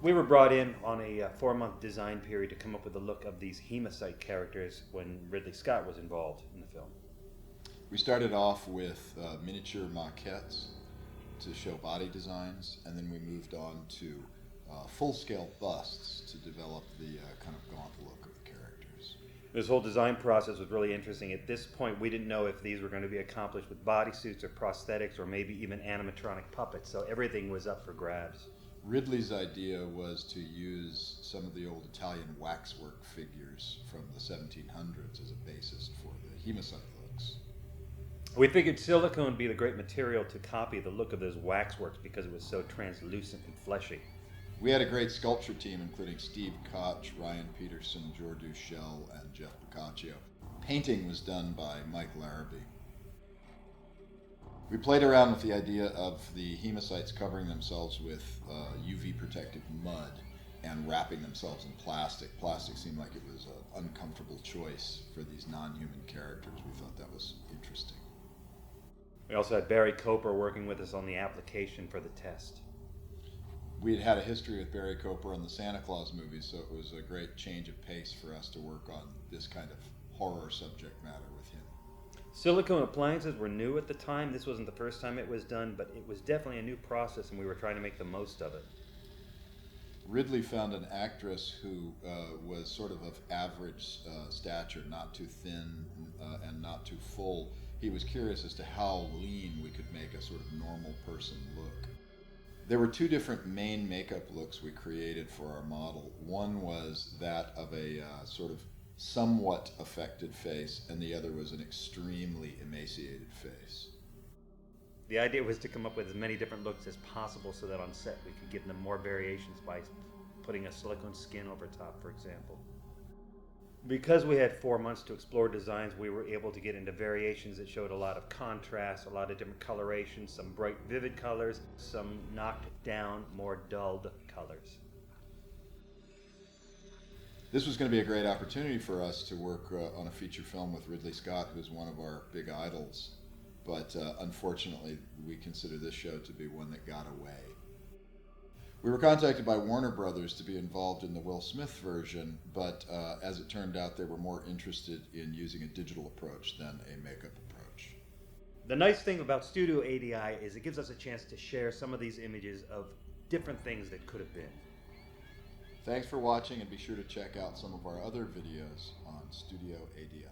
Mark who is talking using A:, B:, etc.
A: We were brought in on a 4-month design period to come up with the look of these hemocyte characters when Ridley Scott was involved in the film.
B: We started off with miniature maquettes to show body designs, and then we moved on to full-scale busts to develop the kind of gaunt look of the characters.
A: This whole design process was really interesting. At this point, we didn't know if these were going to be accomplished with bodysuits or prosthetics or maybe even animatronic puppets, so everything was up for grabs.
B: Ridley's idea was to use some of the old Italian waxwork figures from the 1700s as a basis for the hemocyte looks.
A: We figured silicone would be the great material to copy the look of those waxworks because it was so translucent and fleshy.
B: We had a great sculpture team, including Steve Koch, Ryan Peterson, Jordu Schell, and Jeff Boccaccio. Painting was done by Mike Larrabee. We played around with the idea of the hemocytes covering themselves with UV protective mud and wrapping themselves in plastic. Plastic seemed like it was an uncomfortable choice for these non-human characters. We thought that was interesting.
A: We also had Barry Coper working with us on the application for the test.
B: We had a history with Barry Coper on the Santa Claus movies, so it was a great change of pace for us to work on this kind of horror subject matter with him.
A: Silicone appliances were new at the time. This wasn't the first time it was done, but it was definitely a new process and we were trying to make the most of it.
B: Ridley found an actress who was sort of average stature, not too thin and not too full. He was curious as to how lean we could make a sort of normal person look. There were two different main makeup looks we created for our model. One was that of a sort of somewhat affected face, and the other was an extremely emaciated face.
A: The idea was to come up with as many different looks as possible so that on set we could give them more variations by putting a silicone skin over top, for example. Because we had 4 months to explore designs, we were able to get into variations that showed a lot of contrast, a lot of different colorations, some bright, vivid colors, some knocked down, more dulled colors.
B: This was going to be a great opportunity for us to work on a feature film with Ridley Scott, who's one of our big idols. But unfortunately, we consider this show to be one that got away. We were contacted by Warner Brothers to be involved in the Will Smith version, but as it turned out, they were more interested in using a digital approach than a makeup approach.
A: The nice thing about Studio ADI is it gives us a chance to share some of these images of different things that could have been.
B: Thanks for watching, and be sure to check out some of our other videos on Studio ADI.